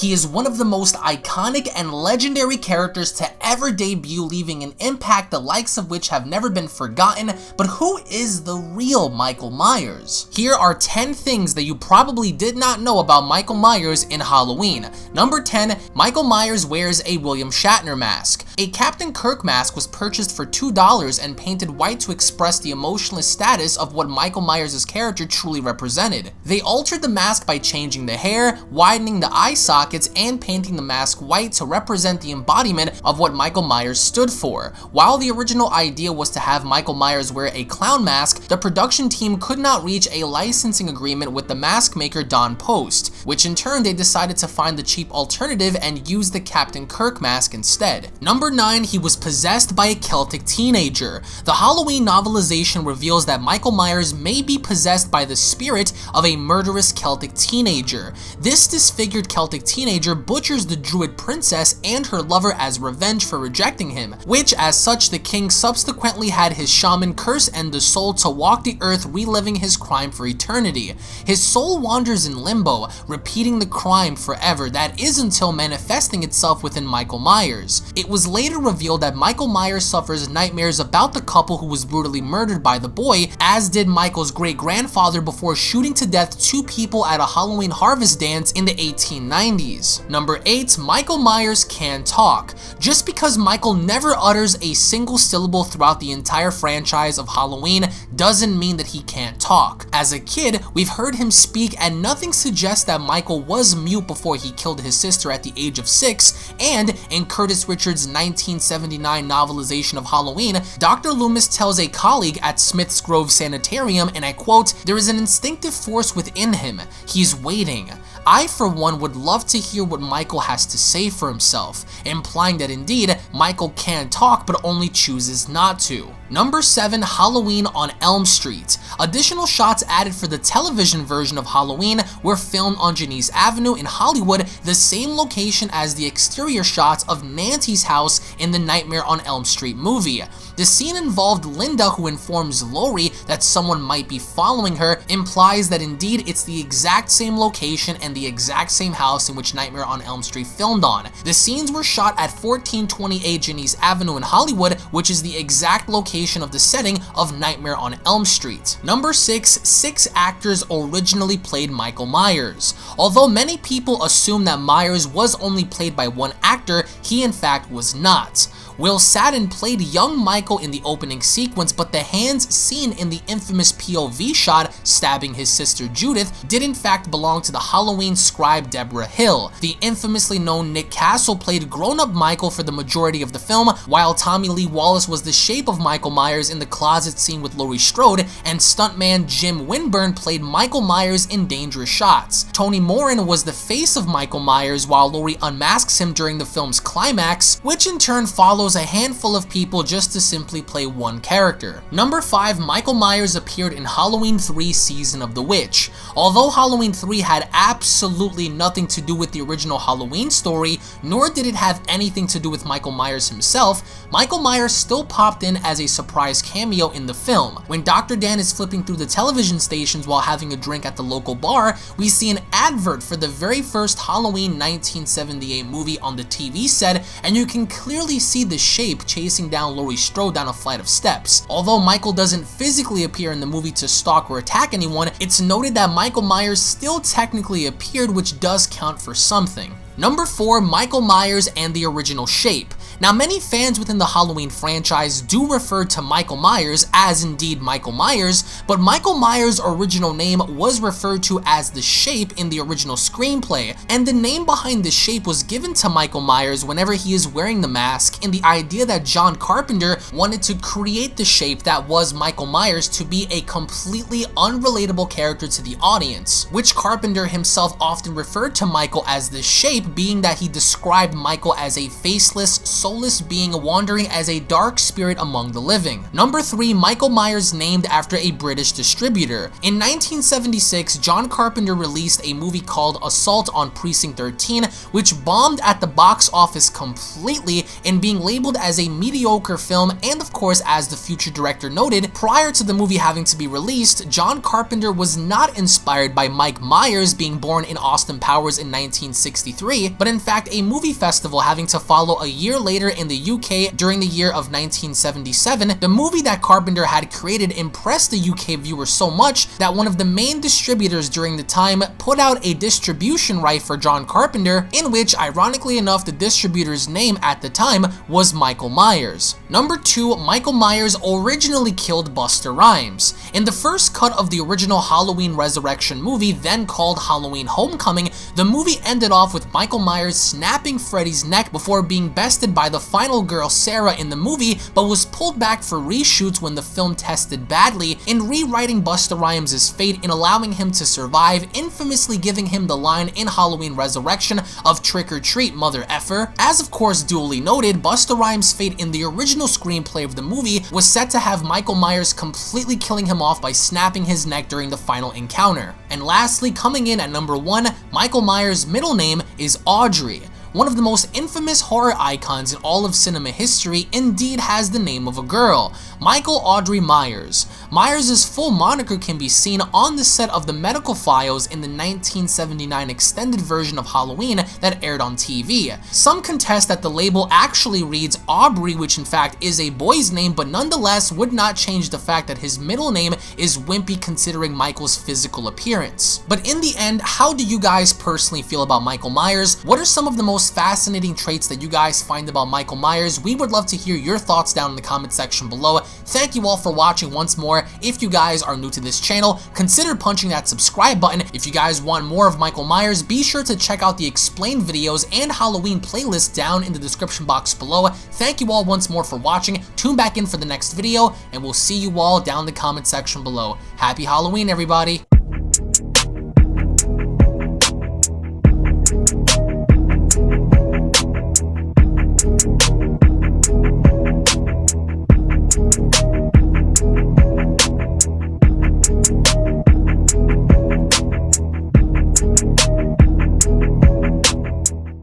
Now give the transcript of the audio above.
He is one of the most iconic and legendary characters to ever debut, leaving an impact the likes of which have never been forgotten. But who is the real Michael Myers? Here are 10 things that you probably did not know about Michael Myers in Halloween. Number 10, Michael Myers wears a William Shatner mask. A Captain Kirk mask was purchased for $2 and painted white to express the emotionless status of what Michael Myers' character truly represented. They altered the mask by changing the hair, widening the eye sockets, and painting the mask white to represent the embodiment of what Michael Myers stood for. While the original idea was to have Michael Myers wear a clown mask, the production team could not reach a licensing agreement with the mask maker Don Post, which in turn they decided to find the cheap alternative and use the Captain Kirk mask instead. Number 9, he was possessed by a Celtic teenager. The Halloween novelization reveals that Michael Myers may be possessed by the spirit of a murderous Celtic teenager. This disfigured Celtic teenager butchers the druid princess and her lover as revenge for rejecting him, which as such the king subsequently had his shaman curse end the soul to walk the earth, reliving his crime for eternity. His soul wanders in limbo, repeating the crime forever, that is until manifesting itself within Michael Myers. It was later revealed that Michael Myers suffers nightmares about the couple who was brutally murdered by the boy, as did Michael's great-grandfather before shooting to death 2 people at a Halloween harvest dance in the 1890s. Number 8, Michael Myers can talk. Just because Michael never utters a single syllable throughout the entire franchise of Halloween doesn't mean that he can't talk. As a kid, we've heard him speak, and nothing suggests that Michael was mute before he killed his sister at the age of 6, and in Curtis Richards' 1979 novelization of Halloween, Dr. Loomis tells a colleague at Smith's Grove Sanitarium, and I quote, "There is an instinctive force within him. He's waiting. I, for one, would love to hear what Michael has to say for himself," implying that indeed, Michael can talk but only chooses not to. Number 7, Halloween on Elm Street. Additional shots added for the television version of Halloween were filmed on Genesee Avenue in Hollywood, the same location as the exterior shots of Nancy's house in the Nightmare on Elm Street movie. The scene involved Linda, who informs Laurie that someone might be following her, implies that indeed it's the exact same location and the exact same house in which Nightmare on Elm Street filmed on. The scenes were shot at 1428 Genesee Avenue in Hollywood, which is the exact location of the setting of Nightmare on Elm Street. Number 6, 6 actors originally played Michael Myers. Although many people assume that Myers was only played by one actor, he in fact was not. Will Satin played young Michael in the opening sequence, but the hands seen in the infamous POV shot stabbing his sister Judith did in fact belong to the Halloween scribe Deborah Hill. The infamously known Nick Castle played grown-up Michael for the majority of the film, while Tommy Lee Wallace was the shape of Michael Myers in the closet scene with Laurie Strode, and stuntman Jim Winburn played Michael Myers in Dangerous Shots. Tony Moran was the face of Michael Myers while Laurie unmasks him during the film's climax, which in turn follows a handful of people just to simply play one character. Number 5, Michael Myers appeared in Halloween 3 Season of the Witch. Although Halloween 3 had absolutely nothing to do with the original Halloween story, nor did it have anything to do with Michael Myers himself, Michael Myers still popped in as a surprise cameo in the film. When Dr. Dan is flipping through the television stations while having a drink at the local bar, we see an advert for the very first Halloween 1978 movie on the TV set, and you can clearly see the shape chasing down Laurie Strode down a flight of steps. Although Michael doesn't physically appear in the movie to stalk or attack anyone, it's noted that Michael Myers still technically appeared, which does count for something. Number 4, Michael Myers and the original shape. Now, many fans within the Halloween franchise do refer to Michael Myers as indeed Michael Myers, but Michael Myers' original name was referred to as the Shape in the original screenplay, and the name behind the Shape was given to Michael Myers whenever he is wearing the mask, in the idea that John Carpenter wanted to create the Shape that was Michael Myers to be a completely unrelatable character to the audience, which Carpenter himself often referred to Michael as the Shape, being that he described Michael as a faceless, soulless being wandering as a dark spirit among the living. Number 3, Michael Myers named after a British distributor. In 1976, John Carpenter released a movie called Assault on Precinct 13, which bombed at the box office completely and being labeled as a mediocre film, and of course, as the future director noted, prior to the movie having to be released, John Carpenter was not inspired by Mike Myers being born in Austin Powers in 1963, but in fact a movie festival having to follow a year later in the UK during the year of 1977. The movie that Carpenter had created impressed the UK viewers so much that one of the main distributors during the time put out a distribution right for John Carpenter, in which, ironically enough, the distributor's name at the time was Michael Myers. Number 2, Michael Myers originally killed Busta Rhymes. In the first cut of the original Halloween Resurrection movie, then called Halloween Homecoming, the movie ended off with Michael Myers snapping Freddy's neck before being bested by the final girl Sarah in the movie, but was pulled back for reshoots when the film tested badly, in rewriting Busta Rhymes' fate and allowing him to survive, infamously giving him the line in Halloween Resurrection of "Trick or treat, mother effer." As of course duly noted, Busta Rhymes' fate in the original screenplay of the movie was set to have Michael Myers completely killing him off by snapping his neck during the final encounter. And lastly, coming in at number 1, Michael Myers' middle name is Audrey. One of the most infamous horror icons in all of cinema history indeed has the name of a girl, Michael Audrey Myers. Myers' full moniker can be seen on the set of the medical files in the 1979 extended version of Halloween that aired on TV. Some contest that the label actually reads Aubrey, which in fact is a boy's name, but nonetheless would not change the fact that his middle name is wimpy considering Michael's physical appearance. But in the end, how do you guys personally feel about Michael Myers? What are some of the most fascinating traits that you guys find about Michael Myers? We would love to hear your thoughts down in the comment section below. Thank you all for watching once more. If you guys are new to this channel, consider punching that subscribe button. If you guys want more of Michael Myers, be sure to check out the explained videos and Halloween playlist down in the description box below. Thank you all once more for watching. Tune back in for the next video, and we'll see you all down in the comment section below. Happy Halloween, everybody!